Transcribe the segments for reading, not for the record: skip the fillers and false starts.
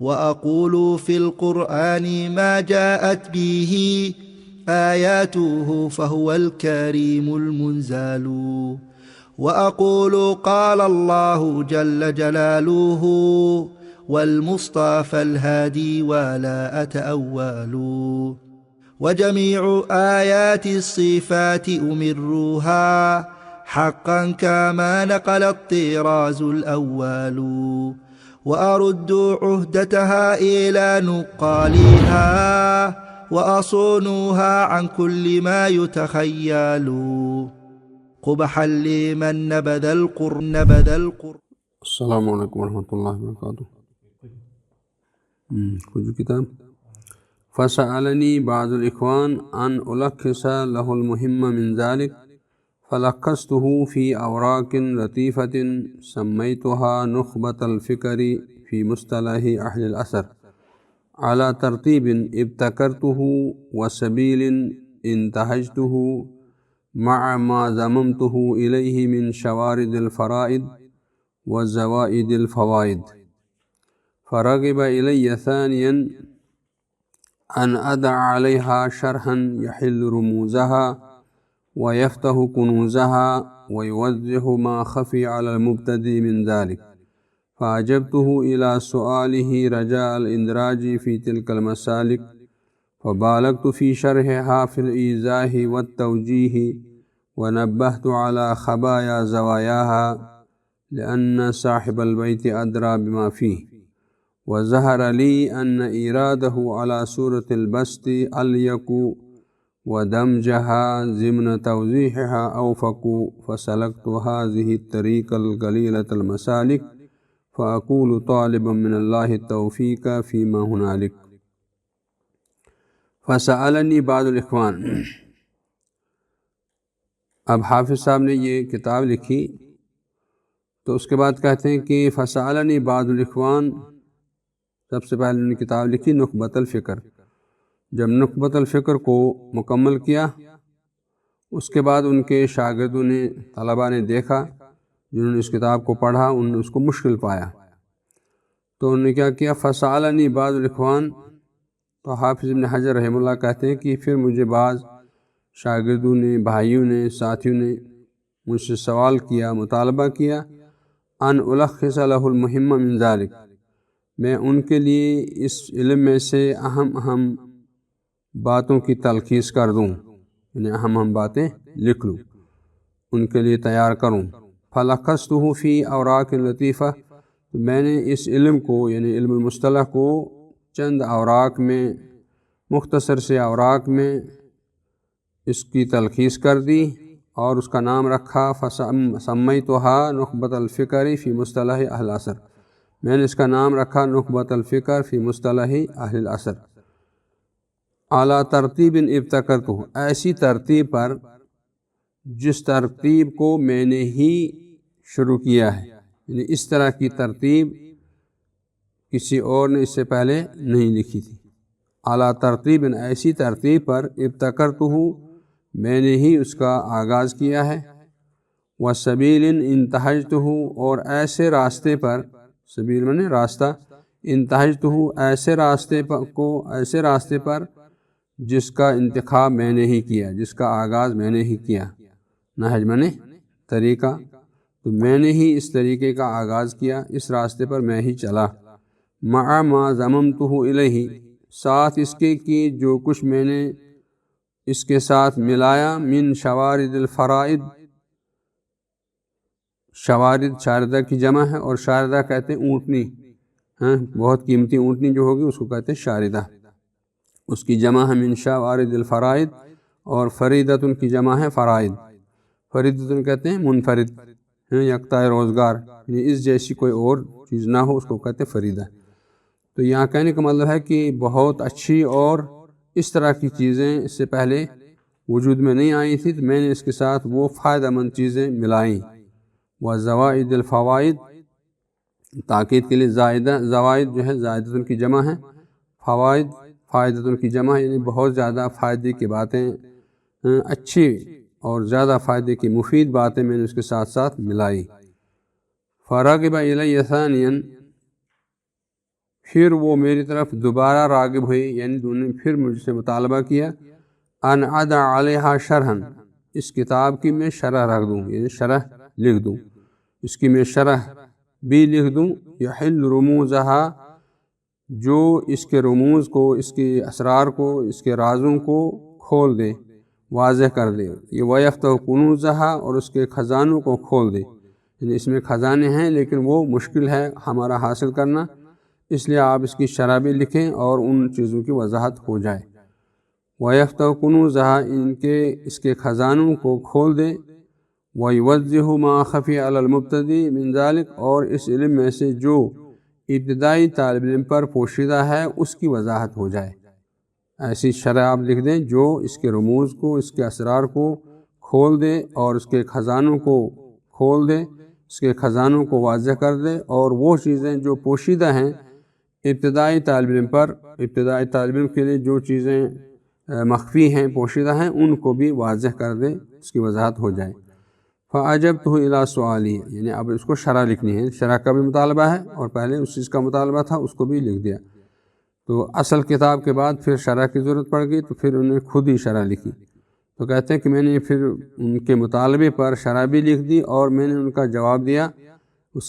وأقول في القرآن ما جاءت به آياته فهو الكريم المنزال. وأقول قال الله جل جلاله والمصطفى الهادي ولا أتأول. وجميع آيات الصفات أمرها حقا كما نقل الطراز الأول. وأرد عهدتها إلى نقالها وأصونها عن كل ما يتخيل. قبحا لمن نبذ القرآن. السلام علیکم ورحمۃ اللہ وبرکاتہ. کچھ کتاب فسألني بعض الإخوان أن ألخص له المهم من ذلك فلخصته في أوراق لطيفة سميتها نخبة الفكر في مصطلح أهل الأثر على ترتيب ابتكرته وسبيل انتهجته مع ما ضممته إليه من شوارد الفرائض وزوائد الفوائد. فرغب إلي ثانيا أن أدع عليها شرحا يحل رموزها ويفتح كنوزها ويوضح ما خفي على المبتدئ من ذلك. فأجبته إلى سؤاله رجاء الاندراج في تلك المسالك فبالغت في شرحها في الإيضاح والتوجيه ونبهت على خبايا زواياها لأن صاحب البيت أدرى بما فيه. وظهر لي أن إيراده على سورة البسط أليق ودمجها ضمن توضيحها أوفق. فسلكت هذه الطريقة القليلة المسالك فأقول طالبا من الله التوفيق فيما هنالك. فسألني بعض الإخوان. اب حافظ صاحب نے یہ کتاب لکھی تو اس کے بعد کہتے ہیں کہ فسألني بعض الإخوان، سب سے پہلے انہوں نے کتاب لکھی نخبۃ الفکر. جب نخبۃ الفکر کو مکمل کیا اس کے بعد ان کے شاگردوں نے طلباء نے دیکھا جنہوں نے اس کتاب کو پڑھا انہوں نے اس کو مشکل پایا تو انہوں نے کیا کیا فسألني بعض الإخوان. تو حافظ ابن حجر رحمہ اللہ کہتے ہیں کہ پھر مجھے بعض شاگردوں نے بھائیوں نے ساتھیوں نے مجھ سے سوال کیا مطالبہ کیا ان الخص له المهم من ذلك، میں ان کے لیے اس علم میں سے اہم باتوں کی تلخیص کر دوں، یعنی اہم باتیں لکھ لوں ان کے لیے تیار کروں. فلخصته فی اوراق لطیفہ، تو میں نے اس علم کو یعنی علم المصطلح کو چند اوراق میں مختصر سے اوراق میں اس کی تلخیص کر دی اور اس کا نام رکھا سمیتها نخبۃ الفکر فی مصطلح اہل العصر. میں نے اس کا نام رکھا نخبۃ الفکر فی مصطلح اہل العصر. اعلیٰ ترتیب ابتکرتہ، ایسی ترتیب پر جس ترتیب کو میں نے ہی شروع کیا ہے، یعنی اس طرح کی ترتیب کسی اور نے اس سے پہلے نہیں لکھی تھی. اعلیٰ ترتیب، ایسی ترتیب پر ابتکرتہ، میں نے ہی اس کا آغاز کیا ہے. وسبیل انتہجتہ، اور ایسے راستے پر، سبیل میں نے راستہ، انتہجتہ ایسے راستے پر جس کا انتخاب میں نے ہی کیا، جس کا آغاز میں نے ہی کیا. نہج میں نے طریقہ، تو میں نے ہی اس طریقے کا آغاز کیا، اس راستے پر میں ہی چلا. مع ما ضممتہ الیہ، ساتھ اس کے کہ جو کچھ میں نے اس کے ساتھ ملایا من شوارد الفرائض، شوارد شاردہ کی جمع ہے اور شاردہ کہتے ہیں اونٹنی، بہت قیمتی اونٹنی جو ہوگی اس کو کہتے ہیں شاردہ، اس کی جمع ہے من شوارد الفرائض. اور فریدۃ کی جمع ہے فرائض. فریدۃ کہتے ہیں منفرد، یکتا روزگار، یعنی اس جیسی کوئی اور چیز نہ ہو اس کو کہتے ہیں فریدہ. تو یہاں کہنے کا مطلب ہے کہ بہت اچھی اور اس طرح کی چیزیں اس سے پہلے وجود میں نہیں آئی تھی، تو میں نے اس کے ساتھ وہ فائدہ مند چیزیں ملائیں. وزوائد الفوائد، تاکید کے لیے زائدہ، زوائد جو ہے زائدۃ کی جمع ہے، فوائد فائدۃ کی جمع، یعنی بہت زیادہ فائدے کی باتیں، اچھی اور زیادہ فائدے کی مفید باتیں میں نے اس کے ساتھ ساتھ ملائی. فرغب الی ثانیا، پھر وہ میری طرف دوبارہ راغب ہوئی، یعنی انہوں نے پھر مجھ سے مطالبہ کیا ان اضع علیہا شرحن، اس کتاب کی میں شرح رکھ دوں، یعنی شرح لکھ دوں، اس کی میں شرح بھی لکھ دوں، یحل رموزہا، جو اس کے رموز کو، اس کے اسرار کو، اس کے رازوں کو کھول دے، واضح کر دے، یہ ویفتح کنوزہا، اور اس کے خزانوں کو کھول دے، یعنی اس میں خزانے ہیں لیکن وہ مشکل ہے ہمارا حاصل کرنا، اس لیے آپ اس کی شرح بھی لکھیں اور ان چیزوں کی وضاحت ہو جائے۔ ویفتح کنوزہا، اس کے خزانوں کو کھول دے، ویوضح ما خفی علی المبتدی من ذلک، اور اس علم میں سے جو ابتدائی طالب علم پر پوشیدہ ہے اس کی وضاحت ہو جائے۔ ایسی شرح آپ لکھ دیں جو اس کے رموز کو، اس کے اسرار کو کھول دے اور اس کے خزانوں کو کھول دے، اس کے خزانوں کو واضح کر دے، اور وہ چیزیں جو پوشیدہ ہیں ابتدائی طالب علم پر، ابتدائی طالب علم کے لیے جو چیزیں مخفی ہیں، پوشیدہ ہیں، ان کو بھی واضح کر دے، اس کی وضاحت ہو جائے۔ فَأَجَبْتُهُ إِلَىٰ سُؤَالِهِ، یعنی اب اس کو شرح لکھنی ہے، شرح کا بھی مطالبہ ہے اور پہلے اس چیز کا مطالبہ تھا اس کو بھی لکھ دیا، تو اصل کتاب کے بعد پھر شرح کی ضرورت پڑ گئی، تو پھر انہوں نے خود ہی شرح لکھی۔ تو کہتے ہیں کہ میں نے پھر ان کے مطالبے پر شرح بھی لکھ دی اور میں نے ان کا جواب دیا،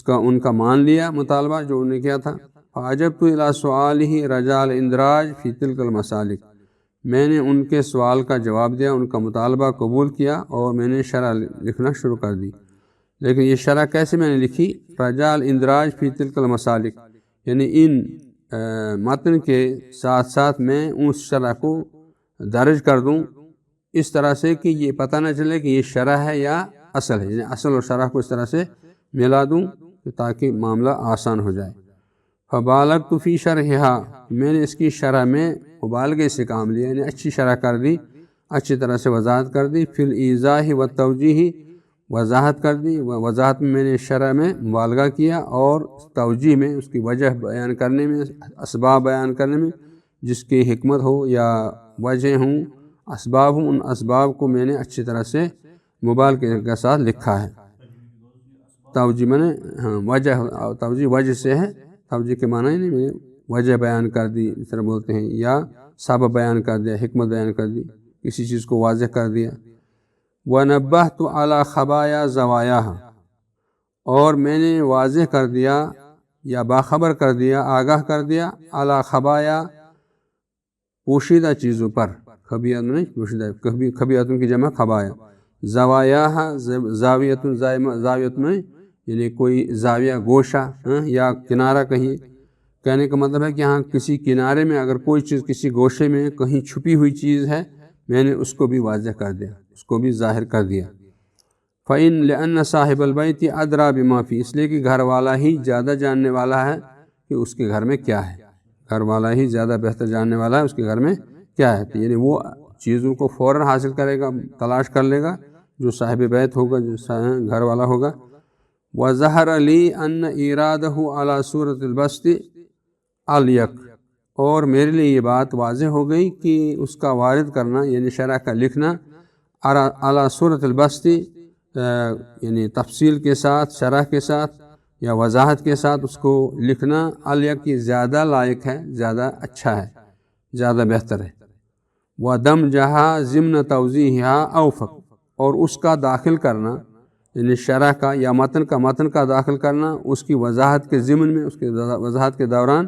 ان کا مان لیا مطالبہ جو انہوں نے کیا تھا۔ فَأَجَبْتُ إِلَىٰ سُؤَالِهِ رَجَا الْإِنْدِرَاجِ فِي تِلْكَ الْمَسَالِكِ، میں نے ان کے سوال کا جواب دیا، ان کا مطالبہ قبول کیا اور میں نے شرح لکھنا شروع کر دی۔ لیکن یہ شرح کیسے میں نے لکھی؟ رجاء الاندراج فی تلک المسالک، یعنی ان متن کے ساتھ ساتھ میں اس شرح کو درج کر دوں اس طرح سے کہ یہ پتہ نہ چلے کہ یہ شرح ہے یا اصل ہے، یعنی اصل اور شرح کو اس طرح سے ملا دوں تاکہ معاملہ آسان ہو جائے۔ فبالغت فی شرحہا، میں نے اس کی شرح میں مبالغے سے کام لیا، یعنی اچھی شرح کر دی، اچھی طرح سے وضاحت کر دی۔ فی الایضاح والتوجیہ، وضاحت کر دی، وضاحت میں نے شرح میں مبالغہ کیا، اور توجیہ میں اس کی وجہ بیان کرنے میں، اسباب بیان کرنے میں، جس کی حکمت ہو یا وجہ ہوں، اسباب ہوں، ان اسباب کو میں نے اچھی طرح سے مبالغے کے ساتھ لکھا ہے۔ توجیہ میں نے وجہ، توجیہ وجہ سے ہے، توجیہ کے معنی نہیں، میں وجہ بیان کر دی اس طرح بولتے ہیں، یا سبب بیان کر دیا، حکمت بیان کر دی، کسی چیز کو واضح کر دیا۔ وَنَبَّهْتُ عَلَى خَبَايَا زَوَایَاهَا، اور میں نے واضح کر دیا یا باخبر کر دیا، آگاہ کر دیا، علی خبایا، پوشیدہ چیزوں پر، خبیات میں نہیں پوشیدہ، خبیاتوں کی جمع خبایا، زوایاها، زاویت میں یعنی کوئی زاویہ، گوشہ یا کنارہ کہیں، کہنے کا مطلب ہے کہ یہاں کسی کنارے میں اگر کوئی چیز کسی گوشے میں کہیں چھپی ہوئی چیز ہے، میں نے اس کو بھی واضح کر دیا، اس کو بھی ظاہر کر دیا۔ فَإِن لِأَنَّ صاحب البیت ادریٰ بما فی، اس لیے کہ گھر والا ہی زیادہ جاننے والا ہے کہ اس کے گھر میں کیا ہے، گھر والا ہی زیادہ بہتر جاننے والا ہے اس کے گھر میں کیا ہے، تو یعنی وہ چیزوں کو فوراً حاصل کرے گا، تلاش کر لے گا جو صاحب بیت ہوگا، جو گھر والا ہوگا۔ وَظَهَرَ لِي أَنَّ إِرَادَهُ عَلَى صُورَةِ الْبَسْطِ أَلْيَقُ، اور میرے لیے یہ بات واضح ہو گئی کہ اس کا وارد کرنا یعنی شرح کا لکھنا عَلَى صُورَةِ الْبَسْطِ، یعنی تفصیل کے ساتھ، شرح کے ساتھ یا وضاحت کے ساتھ اس کو لکھنا الیق کی زیادہ لائق ہے، زیادہ اچھا ہے، زیادہ بہتر ہے۔ وَدَمْجَهَا ضِمْنَ تَوْضِیحِهَا أَوْفَقُ، اور اس کا داخل کرنا یعنی شرح کا یا متن کا داخل کرنا اس کی وضاحت کے ضمن میں، اس کی وضاحت کے دوران،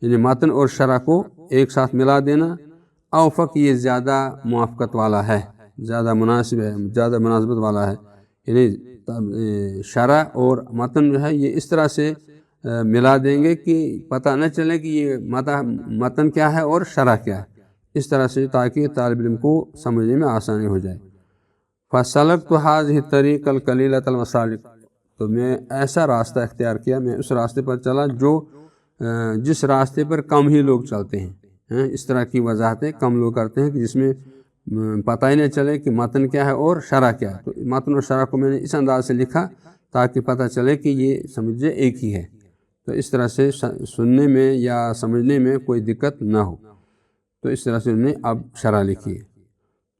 یعنی متن اور شرح کو ایک ساتھ ملا دینا، اوفق یہ زیادہ موافقت والا ہے، زیادہ مناسب ہے، زیادہ مناسبت والا ہے، یعنی شرح اور متن جو ہے یہ اس طرح سے ملا دیں گے کہ پتہ نہ چلے کہ یہ متن کیا ہے اور شرح کیا ہے، اس طرح سے تاکہ طالب علم کو سمجھنے میں آسانی ہو جائے۔ فَسَلَكْتُ هَذِهِ الطَّرِيقَ الْقَلِيلَةَ الْمَسَالِكَ، تو میں ایسا راستہ اختیار کیا، میں اس راستے پر چلا جو جس راستے پر کم ہی لوگ چلتے ہیں، اس طرح کی وضاحتیں کم لوگ کرتے ہیں کہ جس میں پتہ ہی نہیں چلے کہ متن کیا ہے اور شرح کیا ہے، تو متن اور شرح کو میں نے اس انداز سے لکھا تاکہ پتہ چلے کہ یہ سمجھے ایک ہی ہے، تو اس طرح سے سننے میں یا سمجھنے میں کوئی دقت نہ ہو، تو اس طرح سے انہوں نے اب شرح لکھی ہے۔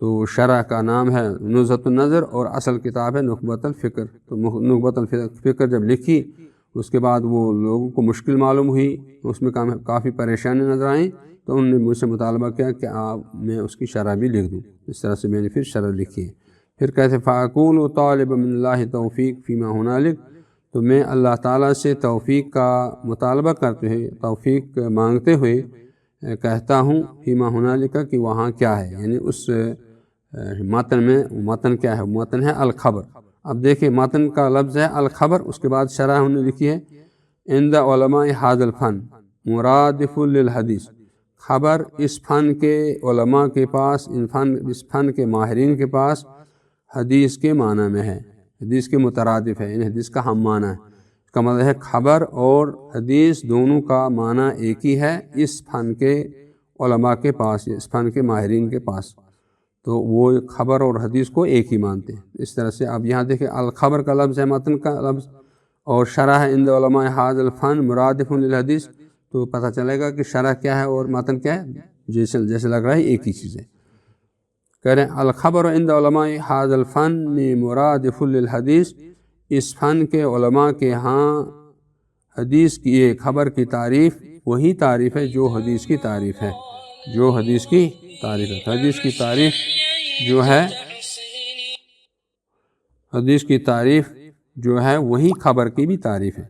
تو شرح کا نام ہے نزہۃ النظر اور اصل کتاب ہے نخبۃ الفکر، تو نخبۃ الفکر جب لکھی اس کے بعد وہ لوگوں کو مشکل معلوم ہوئی، اس میں کافی پریشانی نظر آئیں، تو انہوں نے مجھ سے مطالبہ کیا کہ میں اس کی شرح بھی لکھ دوں۔ اس طرح سے میں نے پھر شرح لکھی ہے۔ پھر کہتے فَأَقُولُ طَالِبًا مِنَ اللَّهِ تَوْفِيقَ فِيمَا هُنَالِكَ، تو میں اللہ تعالیٰ سے توفیق کا مطالبہ کرتے ہوئے، توفیق مانگتے ہوئے کہتا ہوں فیما ہنالک کہ وہاں کیا ہے، یعنی اس متن میں متن کیا ہے، متن ہے الخبر۔ اب دیکھیں متن کا لفظ ہے الخبر، اس کے بعد شرح انہوں نے لکھی ہے عند علماء ھذا الفن مرادف للحدیث، خبر اس فن کے علماء کے پاس، اس فن کے ماہرین کے پاس حدیث کے معنی میں ہے، حدیث کے مترادف ہے، یعنی حدیث کا ہم معنی ہے۔ اس کا مطلب ہے خبر اور حدیث دونوں کا معنی ایک ہی ہے اس فن کے علماء کے پاس، اس فن کے ماہرین کے پاس، تو وہ خبر اور حدیث کو ایک ہی مانتے ہیں۔ اس طرح سے اب یہاں دیکھیں الخبر کا لفظ ہے متن کا لفظ، اور شرح ہے عند علماء ھذا الفن مرادف للحدیث، تو پتہ چلے گا کہ شرح کیا ہے اور متن کیا ہے، جیسے لگ رہا ہے ایک ہی چیز ہے۔ کہہ رہے ہیں الخبر عند علماء ھذا الفن مرادف للحدیث، اس فن کے علماء کے ہاں حدیث کی یہ خبر کی تعریف وہی تعریف ہے جو حدیث کی تعریف ہے، جو حدیث کی تعریف ہے۔ حدیث کی تعریف جو ہے، حدیث کی تعریف جو ہے وہی خبر کی بھی تعریف ہے۔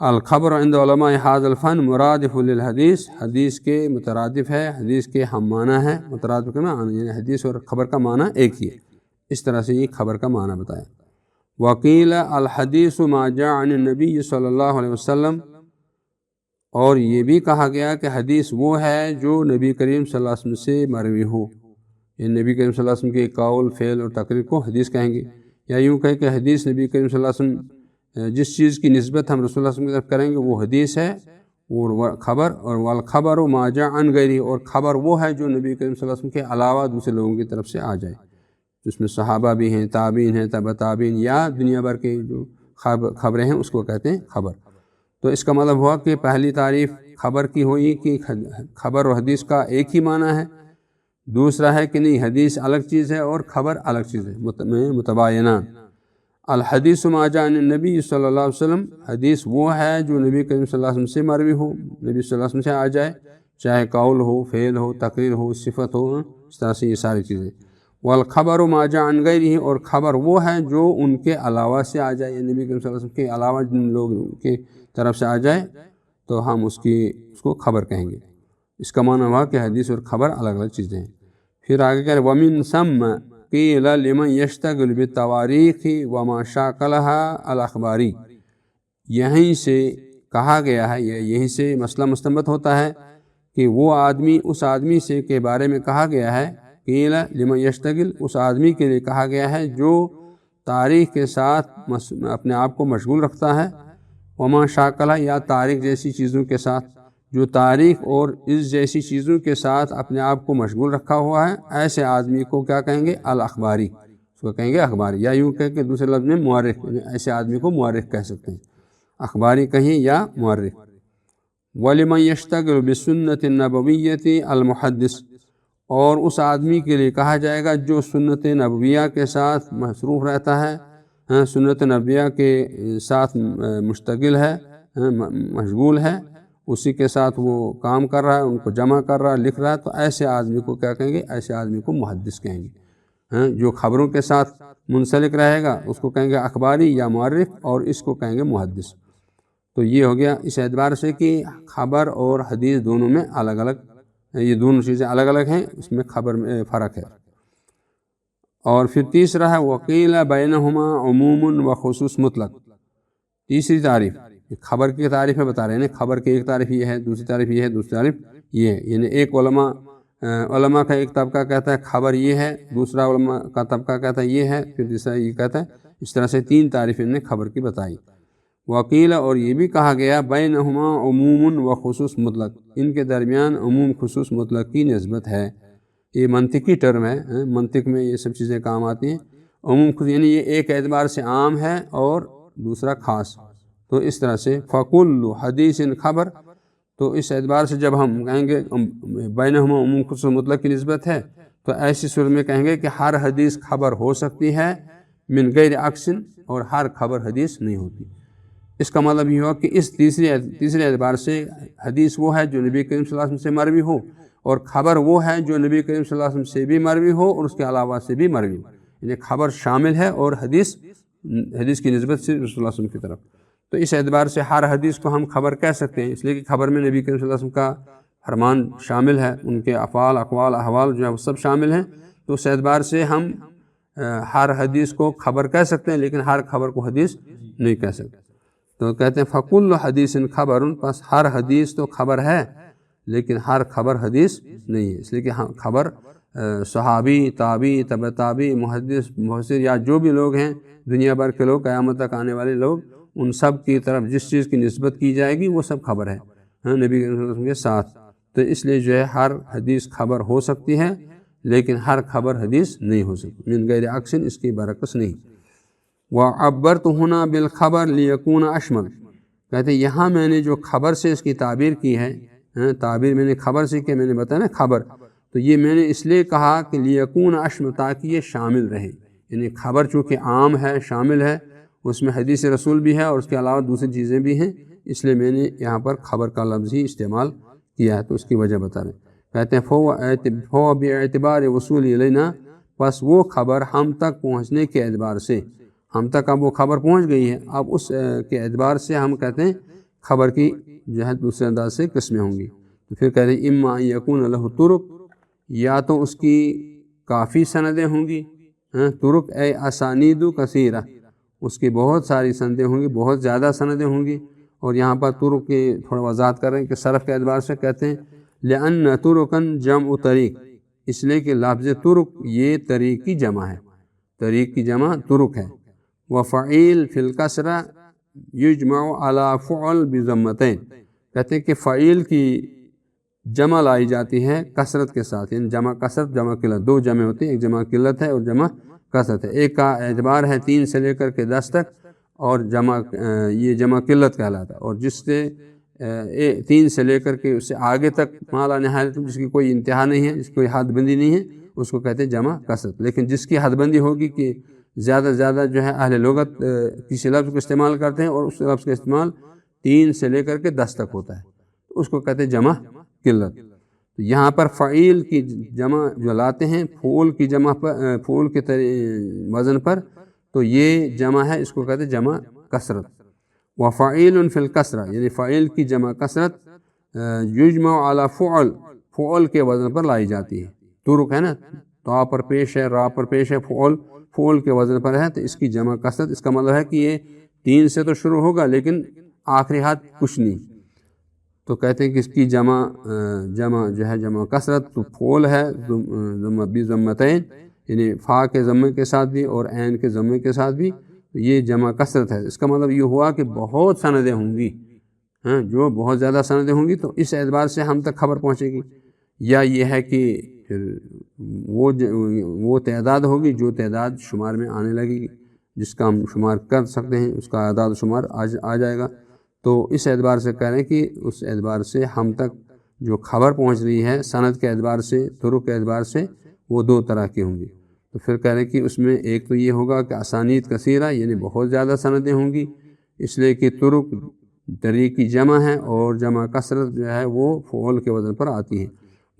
الخبر عند علماء ھذا الفن مرادف للحدیث، حدیث کے مترادف ہے، حدیث کے ہم معنی ہے، مترادف کا معنی یعنی حدیث اور خبر کا معنی ایک ہی ہے۔ اس طرح سے یہ خبر کا معنی بتایا۔ وقیل الحدیث ما جاء عن النبی صلی اللہ علیہ وسلم، اور یہ بھی کہا گیا کہ حدیث وہ ہے جو نبی کریم صلی اللہ علیہ وسلم سے مروی ہو، یعنی نبی کریم صلی اللہ علیہ وسلم کے قول، فعل اور تقریر کو حدیث کہیں گے، یا یوں کہیں کہ حدیث نبی کریم صلی اللہ علیہ وسلم جس چیز کی نسبت ہم رسول اللہ صلی اللہ علیہ وسلم کی طرف کریں گے وہ حدیث ہے، اور خبر، اور والخبر ما جاء عن غیرہ، اور خبر وہ ہے جو نبی کریم صلی اللہ علیہ وسلم کے علاوہ دوسرے لوگوں کی طرف سے آ جائے، جس میں صحابہ بھی ہیں، تابعین ہیں، تبع تابعین، یا دنیا بھر کے جو خبریں ہیں اس کو کہتے ہیں خبر۔ تو اس کا مطلب ہوا کہ پہلی تعریف خبر کی ہوئی کہ خبر اور حدیث کا ایک ہی معنی ہے، دوسرا ہے کہ نہیں حدیث الگ چیز ہے اور خبر الگ چیز ہے، متباینان۔ الحدیث ما جاء عن النبی صلی اللہ علیہ وسلم، حدیث وہ ہے جو نبی کریم صلی اللہ علیہ وسلم سے مروی ہو، نبی صلی اللہ علیہ وسلم سے آ جائے، چاہے قول ہو، فعل ہو، تقریر ہو، صفت ہو، اس طرح سے یہ ساری چیزیں۔ والخبر ما جاء عن غیرہ، اور خبر وہ ہے جو ان کے علاوہ سے آ جائے، نبی کریم صلی اللہ علیہ وسلم کے علاوہ جن لوگوں کی طرف سے آ جائے تو ہم اس کو خبر کہیں گے۔ اس کا معنی ہوا کہ حدیث اور خبر الگ الگ چیزیں ہیں۔ پھر آگے کہہ رہے وَمِن ثَمَّ قِيلَ لِمَنْ يَشْتَغِلُ بِالتَّوَارِيخِ وَمَا شَاكَلَهَا الْأَخْبَارِ، یہیں سے کہا گیا ہے، یہیں سے مسئلہ مستنبط ہوتا ہے کہ وہ آدمی، اس آدمی سے کے بارے میں کہا گیا ہے، قیل لمن یشتغل، اس آدمی کے لیے کہا گیا ہے جو تاریخ کے ساتھ اپنے آپ کو مشغول رکھتا ہے، وما شاکلہ، یا تاریخ جیسی چیزوں کے ساتھ، جو تاریخ اور اس جیسی چیزوں کے ساتھ اپنے آپ کو مشغول رکھا ہوا ہے، ایسے آدمی کو کیا کہیں گے؟ الاخباری، اس کو کہیں گے اخباری، یا یوں کہ دوسرے لفظ میں مورخ، ایسے آدمی کو مورخ کہہ سکتے ہیں، اخباری کہیں یا مورخ۔ وَلِمَنْ يَشْتَغِلُ بِالسُنَّةِ النَّبَوِيَّةِ الْمُحَدِّثِ، اور اس آدمی کے لیے کہا جائے گا جو سنت نبویہ کے ساتھ مصروف رہتا ہے، سنت نبویہ کے ساتھ مشتغل ہے، مشغول ہے، اسی کے ساتھ وہ کام کر رہا ہے، ان کو جمع کر رہا ہے، لکھ رہا ہے، تو ایسے آدمی کو کیا کہیں گے؟ ایسے آدمی کو محدث کہیں گے۔ جو خبروں کے ساتھ منسلک رہے گا اس کو کہیں گے اخباری یا مورخ، اور اس کو کہیں گے محدث۔ تو یہ ہو گیا اس اعتبار سے کہ خبر اور حدیث دونوں میں الگ الگ، یہ دونوں چیزیں الگ الگ ہیں، اس میں خبر میں فرق ہے۔ اور پھر تیسرا ہے وقیل بینہما عموم و خصوص مطلق، تیسری تعریف خبر کی تعریف میں بتا رہے ہیں، خبر کی ایک تعریف یہ ہے، دوسری تعریف یہ ہے، دوسری تعریف یہ ہے، یعنی ایک علماء کا ایک طبقہ کہتا ہے خبر یہ ہے، دوسرا علماء کا طبقہ کہتا ہے یہ ہے، پھر تیسرا یہ کہتا ہے، اس طرح سے تین تعریفیں نے خبر کی بتائی۔ وقیل، اور یہ بھی کہا گیا بینہما عموم و خصوص مطلق، ان کے درمیان عموم خصوص مطلق کی نسبت ہے۔ یہ منطقی ٹرم ہے، منطق میں یہ سب چیزیں کام آتی ہیں۔ عموم خصوص یعنی یہ ایک اعتبار سے عام ہے اور دوسرا خاص، تو اس طرح سے فَكُلُّ حَدِيثٍ خبر، تو اس اعتبار سے جب ہم کہیں گے بینہما عموم خصوص مطلق کی نسبت ہے تو ایسی صورت میں کہیں گے کہ ہر حدیث خبر ہو سکتی ہے من غیر عکس، اور ہر خبر حدیث نہیں ہوتی، اس کا مطلب یہ ہوا کہ اس تیسرے اعتبار سے حدیث وہ ہے جو نبی کریم صلی اللہ علیہ وسلم سے مروی ہو، اور خبر وہ ہے جو نبی کریم صلی اللہ علیہ وسلم سے بھی مروی ہو اور اس کے علاوہ سے بھی مروی ہو، یعنی خبر شامل ہے اور حدیث کی نسبت سے رسول اللہ صلی اللہ علیہ وسلم کی طرف۔ تو اس اعتبار سے ہر حدیث کو ہم خبر کہہ سکتے ہیں، اس لیے کہ خبر میں نبی کریم صلی اللہ علیہ وسلم کا فرمان شامل ہے، ان کے افعال، اقوال، احوال جو ہے وہ سب شامل ہیں۔ تو اس اعتبار سے ہم ہر حدیث کو خبر کہہ سکتے ہیں، لیکن ہر خبر کو حدیث نہیں کہہ سکتے۔ تو کہتے ہیں فَكُلُّ حَدِيثٍ خَبَرٌ، پس ہر حدیث تو خبر ہے لیکن ہر خبر حدیث نہیں ہے، اس لیے کہ خبر صحابی، تابعی، تبع تابعی، محدث، مفسر یا جو بھی لوگ ہیں دنیا بھر کے لوگ، قیامت تک آنے والے لوگ، ان سب کی طرف جس چیز کی نسبت کی جائے گی وہ سب خبر ہے نبی صلی اللہ علیہ وسلم کے ساتھ۔ تو اس لیے جو ہے ہر حدیث خبر ہو سکتی ہے لیکن ہر خبر حدیث نہیں ہو سکتی، من غیر عکس، اس کی برعکس نہیں۔ وَعَبَّرْتُ هُنَا بِالْخَبَرِ لِيَكُونَ أَشْمَلَ، کہتے ہیں یہاں میں نے جو خبر سے اس کی تعبیر کی ہے، تعبیر میں نے خبر سے کہ میں نے بتایا نا خبر، تو یہ میں نے اس لیے کہا کہ لیکون اشمل، تاکہ یہ شامل رہے، یعنی خبر چونکہ عام ہے، شامل ہے، اس میں حدیث رسول بھی ہے اور اس کے علاوہ دوسری چیزیں بھی ہیں، اس لیے میں نے یہاں پر خبر کا لفظ ہی استعمال کیا ہے، تو اس کی وجہ بتا رہے ہیں۔ کہتے ہیں فَهُوَ بِاعْتِبَارِ وصول الینا، پس وہ خبر ہم تک پہنچنے کے اعتبار سے، ہم تک اب وہ خبر پہنچ گئی ہے، اب اس کے اعتبار سے ہم کہتے ہیں خبر کی جو ہے دوسرے انداز سے قسمیں ہوں گی۔ تو پھر کہتے ہیں اما ان یکون لہ طرق، یا تو اس کی کافی سندیں ہوں گی، طرق اے اسانید کثیرہ، اس کی بہت ساری سندیں ہوں گی، بہت زیادہ سندیں ہوں گی، اور یہاں پر طرق کی تھوڑا وضاحت کر رہے ہیں کہ صرف کے اعتبار سے کہتے ہیں لأن طرقا جمع طریق، اس لیے کہ لفظ طرق یہ طریق کی جمع ہے، طریق کی جمع طرق ہے۔ وفعیل فی الکسرہ یجمع علی فعل بضمتین، کہتے ہیں کہ فعیل کی جمع لائی جاتی ہے کثرت کے ساتھ، یعنی جمع کثرت جمع قلت، دو جمع ہوتی ہیں، ایک جمع قلت ہے اور جمع کثرت ہے۔ ایک کا اعتبار ہے 3 سے لے کر کے 10 تک، اور یہ جمع قلت کہلاتا ہے، اور جس سے 3 سے لے کر کے اس سے آگے تک مالا نہایت، جس کی کوئی انتہا نہیں ہے، جس کی کوئی حد بندی نہیں ہے، اس کو کہتے ہیں جمع کثرت۔ لیکن جس کی حد بندی ہوگی کہ زیادہ سے زیادہ جو ہے اہل لغت کسی لفظ کو استعمال کرتے ہیں اور اس لفظ کا استعمال 3 سے لے کر کے 10 تک ہوتا ہے، تو اس کو کہتے ہیں جمع قلت۔ تو یہاں پر فعیل کی جمع جو لاتے ہیں فعول کی جمع پر، فعول کے وزن پر، تو یہ جمع ہے، اس کو کہتے ہیں جمع کثرت۔ وفعیل فی الکسرہ، یعنی فعیل کی جمع کثرت یجمع علی فعل، فعل کے وزن پر لائی جاتی ہے۔ طرق ہے نا، تا پر پیش ہے، را پر پیش ہے، فعل کے وزن پر ہے، تو اس کی جمع کثرت، اس کا مطلب ہے کہ یہ 3 سے تو شروع ہوگا لیکن آخری ہاتھ کچھ نہیں، تو کہتے ہیں کہ اس کی جمع جو ہے جمع کثرت، تو فعل ہے بضمتین، یعنی فا کے ضمے کے ساتھ بھی اور عین کے ضمے کے ساتھ بھی، یہ جمع کثرت ہے۔ اس کا مطلب یہ ہوا کہ بہت سندیں ہوں گی، جو بہت زیادہ سندیں ہوں گی، تو اس اعتبار سے ہم تک خبر پہنچے گی۔ یا یہ ہے کہ پھر وہ تعداد ہوگی جو تعداد شمار میں آنے لگے گی، جس کا ہم شمار کر سکتے ہیں، اس کا اعداد و شمار آ جائے گا۔ تو اس اعتبار سے کہہ رہے ہیں کہ اس اعتبار سے ہم تک جو خبر پہنچ رہی ہے سند کے اعتبار سے، طرق کے اعتبار سے، وہ 2 طرح کی ہوں گی۔ تو پھر کہہ رہے ہیں کہ اس میں ایک تو یہ ہوگا کہ اسانید کثیرہ، یعنی بہت زیادہ سندیں ہوں گی، اس لیے کہ طرق طریق کی جمع ہے اور جمع کثرت جو ہے وہ فعول کے وزن پر آتی ہے۔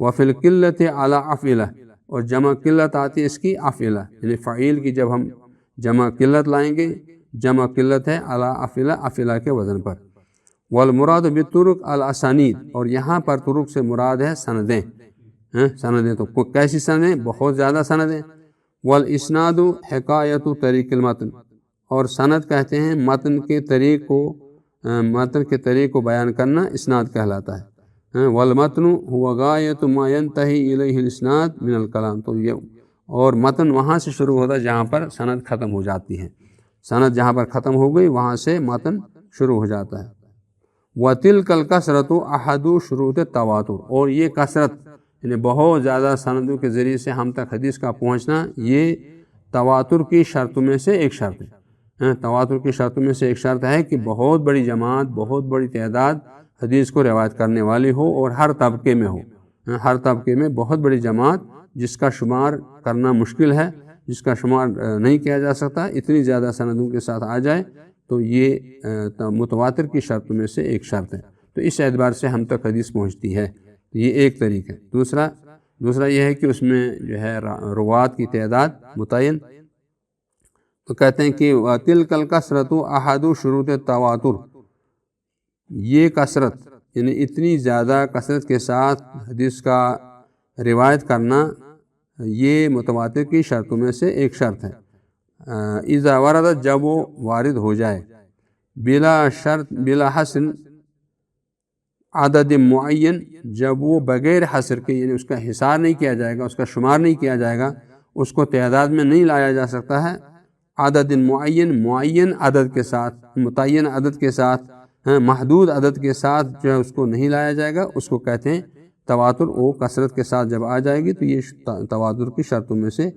وفی القلت علی افعلہ، اور جمع قلت آتی ہے اس کی افعلہ، یعنی فعیل کی جب ہم جمع قلت لائیں گے، جمع قلت ہے علی افعلہ، افعلہ کے وزن پر۔ والمراد بالطرق الاسانید، اور یہاں پر طرق سے مراد ہے سندیں، سندیں تو کیسی سندیں؟ بہت زیادہ سندیں۔ والاسناد حکایت طریق المتن، اور سند کہتے ہیں متن کے طریق کو بیان کرنا اسناد کہلاتا ہے۔ والمتن هو غایت ما ينتهي الیہ الاسناد من الکلام، تو یہ اور متن وہاں سے شروع ہوتا ہے جہاں پر سند ختم ہو جاتی ہے، سند جہاں پر ختم ہو گئی وہاں سے متن شروع ہو جاتا ہے۔ وَتِلْكَ الْكَثْرَةُ أَحَدُ شُرُوطِ التَّوَاتُرِ، اور یہ کثرت یعنی بہت زیادہ سندوں کے ذریعے سے ہم تک حدیث کا پہنچنا، یہ تواتر کی شرطوں میں سے ایک شرط ہے۔ تواتر کی شرطوں میں سے ایک شرط ہے کہ بہت بڑی جماعت، بہت بڑی تعداد حدیث کو روایت کرنے والی ہو اور ہر طبقے میں ہو، ہر طبقے میں بہت بڑی جماعت جس کا شمار کرنا مشکل ہے، جس کا شمار نہیں کیا جا سکتا، اتنی زیادہ سندوں کے ساتھ آ جائے تو یہ متواتر کی شرط میں سے ایک شرط ہے، تو اس اعتبار سے ہم تک حدیث پہنچتی ہے، یہ ایک طریقہ ہے۔ دوسرا یہ ہے کہ اس میں جو ہے روات کی تعداد متعین، تو کہتے ہیں کہ وَتِلْكَ الْكَثْرَةُ أَحَدُ شُرُوطِ التَّوَاتُرِ، یہ کثرت یعنی اتنی زیادہ کثرت کے ساتھ حدیث کا روایت کرنا یہ متواتر کی شرطوں میں سے ایک شرط ہے۔ اذا وردت، جب وہ وارد ہو جائے، بلا شرط بلا حصر عدد معین، جب وہ بغیر حصر کے یعنی اس کا حصار نہیں کیا جائے گا، اس کا شمار نہیں کیا جائے گا، اس کو تعداد میں نہیں لایا جا سکتا ہے، عدد معین عدد کے ساتھ، متعین عدد کے ساتھ، محدود عدد کے ساتھ جو ہے اس کو نہیں لایا جائے گا، اس کو کہتے ہیں تواتر۔ وہ کثرت کے ساتھ جب آ جائے گی تو یہ تواتر کی شرطوں میں سے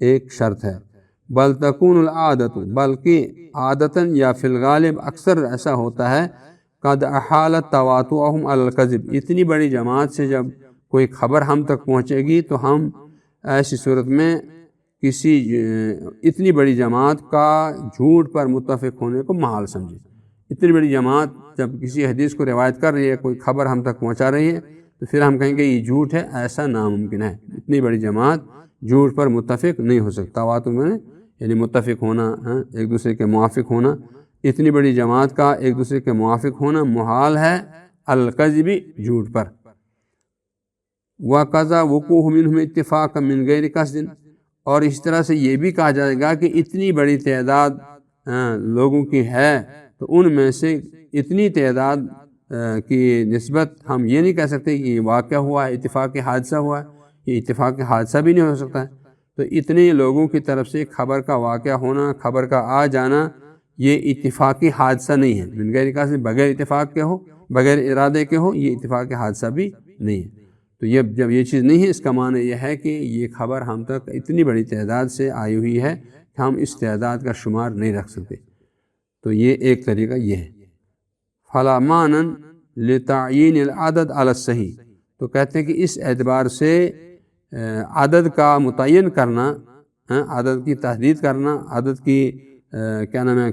ایک شرط ہے۔ بل تکون العادت، بلکہ عادتاً یا فی الغالب اکثر ایسا ہوتا ہے، قد احالت تواتؤہم علی الکذب، اتنی بڑی جماعت سے جب کوئی خبر ہم تک پہنچے گی تو ہم ایسی صورت میں کسی اتنی بڑی جماعت کا جھوٹ پر متفق ہونے کو محال سمجھیں۔ اتنی بڑی جماعت جب کسی حدیث کو روایت کر رہی ہے، کوئی خبر ہم تک پہنچا رہی ہے، تو پھر ہم کہیں گے یہ جھوٹ ہے، ایسا ناممکن ہے۔ اتنی بڑی جماعت جھوٹ پر متفق نہیں ہو سکتا۔ تواتر میں یعنی متفق ہونا، ایک دوسرے کے موافق ہونا، اتنی بڑی جماعت کا ایک دوسرے کے موافق ہونا محال ہے الکذب، جھوٹ پر۔ وَقَضَى وُقُوعُ مِنْهُمْ اتِّفَاقًا مِنْ غَيْرِ قَصْدٍ، اور اس طرح سے یہ بھی کہا جائے گا کہ اتنی بڑی تعداد لوگوں کی ہے تو ان میں سے اتنی تعداد کی نسبت ہم یہ نہیں کہہ سکتے کہ یہ واقعہ ہوا ہے، اتفاقی حادثہ ہوا ہے، یہ اتفاقی حادثہ بھی نہیں ہو سکتا ہے۔ تو اتنے لوگوں کی طرف سے خبر کا واقعہ ہونا، خبر کا آ جانا، یہ اتفاقی حادثہ نہیں ہے، من غیر قصد، بغیر اتفاق کے ہو، بغیر ارادے کے ہو، یہ اتفاقی حادثہ بھی نہیں ہے۔ تو جب یہ چیز نہیں ہے، اس کا معنی یہ ہے کہ یہ خبر ہم تک اتنی بڑی تعداد سے آئی ہوئی ہے کہ ہم اس تعداد کا شمار نہیں رکھ سکتے۔ تو یہ ایک طریقہ یہ ہے۔ فلا معنى لتعیین العدد علی الصحیح، تو کہتے ہیں کہ اس اعتبار سے عدد کا متعین کرنا، عدد کی تحدید کرنا، عدد کی کیا نام ہے،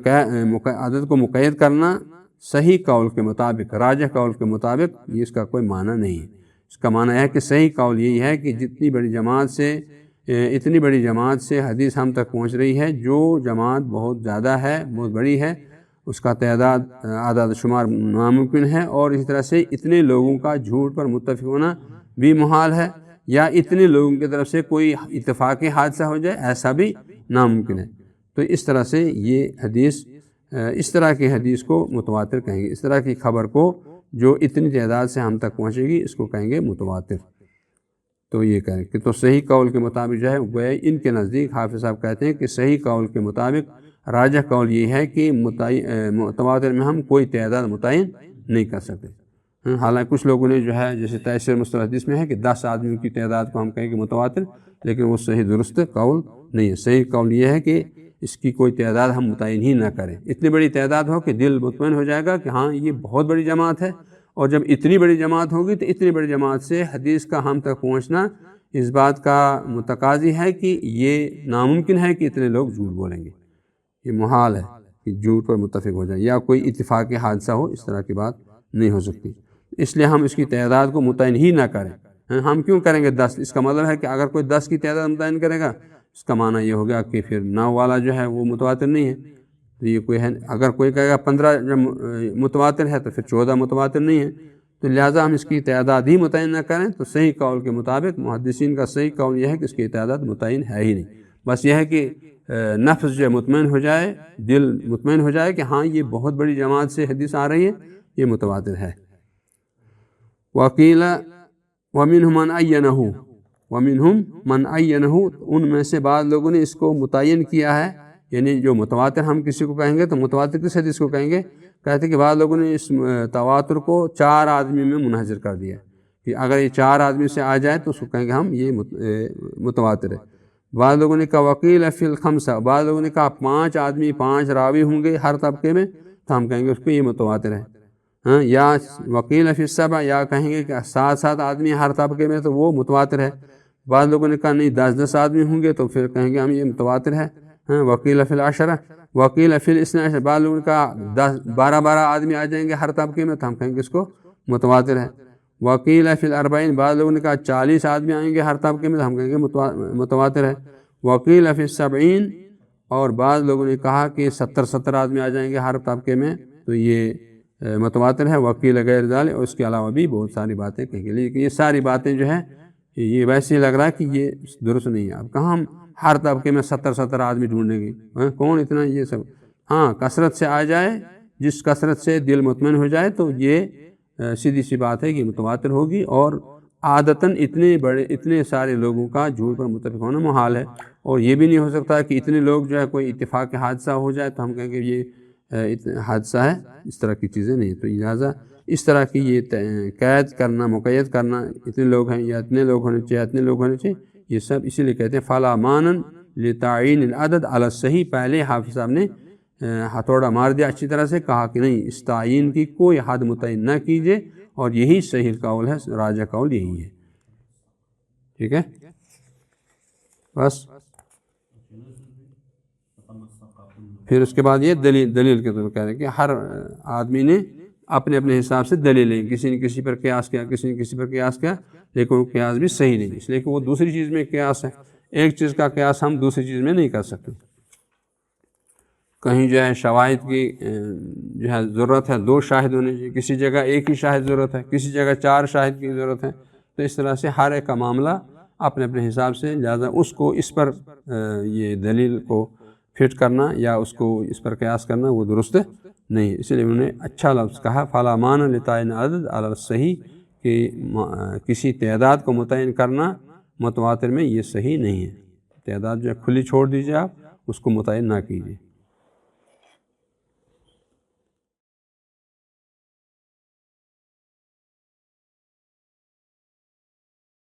عدد کو مقید کرنا صحیح قول کے مطابق، راجح قول کے مطابق، یہ اس کا کوئی معنی نہیں ہے۔ اس کا معنی ہے کہ صحیح قول یہی ہے کہ اتنی بڑی جماعت سے حدیث ہم تک پہنچ رہی ہے، جو جماعت بہت زیادہ ہے، بہت بڑی ہے، اس کا تعداد اعداد شمار ناممکن ہے، اور اسی طرح سے اتنے لوگوں کا جھوٹ پر متفق ہونا بھی محال ہے، یا اتنے لوگوں کی طرف سے کوئی اتفاقی حادثہ ہو جائے، ایسا بھی ناممکن ہے۔ تو اس طرح سے یہ حدیث، اس طرح کی حدیث کو متواتر کہیں گے، اس طرح کی خبر کو جو اتنی تعداد سے ہم تک پہنچے گی، اس کو کہیں گے متواتر۔ تو یہ کہیں کہ تو صحیح قول کے مطابق جو ہے گویا ان کے نزدیک حافظ صاحب کہتے ہیں کہ صحیح قول کے مطابق راجح قول یہ ہے کہ متواتر میں ہم کوئی تعداد متعین نہیں کر سکتے۔ حالانکہ کچھ لوگوں نے جو ہے جیسے تیسیر مصطلح حدیث میں ہے کہ 10 آدمیوں کی تعداد کو ہم کہیں گے متواتر، لیکن وہ صحیح درست قول نہیں ہے۔ صحیح قول یہ ہے کہ اس کی کوئی تعداد ہم متعین ہی نہ کریں، اتنی بڑی تعداد ہو کہ دل مطمئن ہو جائے گا کہ ہاں یہ بہت بڑی جماعت ہے، اور جب اتنی بڑی جماعت ہوگی تو اتنی بڑی جماعت سے حدیث کا ہم تک پہنچنا اس بات کا متقاضی ہے کہ یہ ناممکن ہے کہ اتنے لوگ جھوٹ بولیں گے، یہ محال ہے کہ جھوٹ پر متفق ہو جائے یا کوئی اتفاقی حادثہ ہو، اس طرح کی بات نہیں ہو سکتی۔ اس لیے ہم اس کی تعداد کو متعین ہی نہ کریں۔ ہم کیوں کریں گے 10؟ اس کا مطلب ہے کہ اگر کوئی 10 کی تعداد متعین کرے گا، اس کا معنی یہ ہوگا کہ پھر 9 والا جو ہے وہ متواتر نہیں ہے، تو یہ کوئی ہے۔ اگر کوئی کہے گا 15 متواتر ہے تو پھر 14 متواتر نہیں ہے، تو لہٰذا ہم اس کی تعداد ہی متعین نہ کریں۔ تو صحیح قول کے مطابق محدثین کا صحیح قول یہ ہے کہ اس کی تعداد متعین ہے ہی نہیں، بس یہ ہے کہ نفس جو مطمئن ہو جائے، دل مطمئن ہو جائے کہ ہاں یہ بہت بڑی جماعت سے حدیث آ رہی ہے، یہ متواتر ہے۔ وقیل ومنہم من عینہ، ومنہم من عینہ، ان میں سے بعض لوگوں نے اس کو متعین کیا ہے، یعنی جو متواتر ہم کسی کو کہیں گے تو متواتر کس حدیث کو کہیں گے؟ کہتے ہیں کہ بعض لوگوں نے اس تواتر کو 4 آدمی میں منحصر کر دیا کہ اگر یہ 4 آدمی سے آ جائے تو اس کو کہیں گے ہم یہ متواتر ہے۔ بعض لوگوں نے کہا وکیل فی الخمسہ، بعض لوگوں نے کہا 5 آدمی 5 راوی ہوں گے ہر طبقے میں تو ہم کہیں گے اس کو یہ متواتر ہے۔ یا وکیل فی السبع، یا کہیں گے کہ 7 آدمی ہر طبقے میں تو وہ متواتر ہے۔ بعض لوگوں نے کہا نہیں 10 آدمی ہوں گے تو پھر کہیں گے ہم یہ متواتر ہے۔ وکیل فی العشرہ، وکیل فی الاثنی عشر، بعض لوگوں کا 12 آدمی آ جائیں گے ہر طبقے میں تو ہم کہیں گے اس کو متواتر ہے۔ وکیل فی الاربعین، بعض لوگوں نے کہا 40 آدمی آئیں گے ہر طبقے میں تو ہم کہیں گے متواتر ہے۔ وکیل فی السبعین، اور بعض لوگوں نے کہا کہ 70 آدمی آ جائیں گے ہر طبقے میں تو یہ متواتر ہے۔ وکیل غیر ذالک، اور اس کے علاوہ بھی بہت ساری باتیں کہیں گے، لیکن یہ ساری باتیں جو ہے یہ ویسے ہی لگ رہا ہے کہ یہ درست نہیں ہے۔ اب کہاں ہم ہر طبقے میں 70 آدمی ڈھونڈیں گے، کون اتنا یہ سب؟ ہاں کثرت سے آ جائے، جس کثرت سے دل مطمئن ہو جائے تو یہ سیدھی سی بات ہے کہ متواتر ہوگی، اور عادتاً اتنے سارے لوگوں کا جھوٹ پر متفق ہونا محال ہے، اور یہ بھی نہیں ہو سکتا کہ اتنے لوگ جو ہے کوئی اتفاق حادثہ ہو جائے تو ہم کہیں کہ یہ حادثہ ہے، اس طرح کی چیزیں نہیں۔ تو لہٰذا اس طرح کی یہ قید کرنا، مقید کرنا، اتنے لوگ ہیں یا اتنے لوگ ہونے چاہیے، اتنے لوگ ہونے چاہیے، یہ سب اسی لیے کہتے ہیں فلا مانن لتعین العدد علی الصحیح۔ پہلے حافظ صاحب نے ہتھوڑا مار دیا اچھی طرح سے، کہا کہ نہیں، اس تعین کی کوئی حد متعین نہ کیجیے، اور یہی صحیح قول ہے، راجح قول یہی ہے۔ ٹھیک ہے، بس پھر اس کے بعد یہ دلیل کے طور کہہ رہے ہیں کہ ہر آدمی نے اپنے اپنے حساب سے دلیل لیں، کسی نے کسی پر قیاس کیا، کسی نے کسی پر قیاس کیا، لیکن وہ قیاس بھی صحیح نہیں، اس لیے کہ وہ دوسری چیز میں قیاس ہے، ایک چیز کا قیاس ہم دوسری چیز میں نہیں کر سکتے۔ کہیں جو ہے شواہد کی جو ہے ضرورت ہے 2 شاہد ہونے چاہیے، کسی جگہ ایک ہی شاہد ضرورت ہے، کسی جگہ 4 شاہد کی ضرورت ہے، تو اس طرح سے ہر ایک کا معاملہ اپنے اپنے حساب سے، لہٰذا اس کو اس پر یہ دلیل کو فٹ کرنا یا اس کو اس پر قیاس کرنا وہ درست نہیں ہے۔ اس لیے انہوں نے اچھا لفظ کہا فلا مان لتعین عدد علی الصحیح، کہ کسی تعداد کو متعین کرنا متواتر میں یہ صحیح نہیں ہے، تعداد جو ہے کھلی چھوڑ دیجیے، آپ اس کو متعین نہ کیجیے۔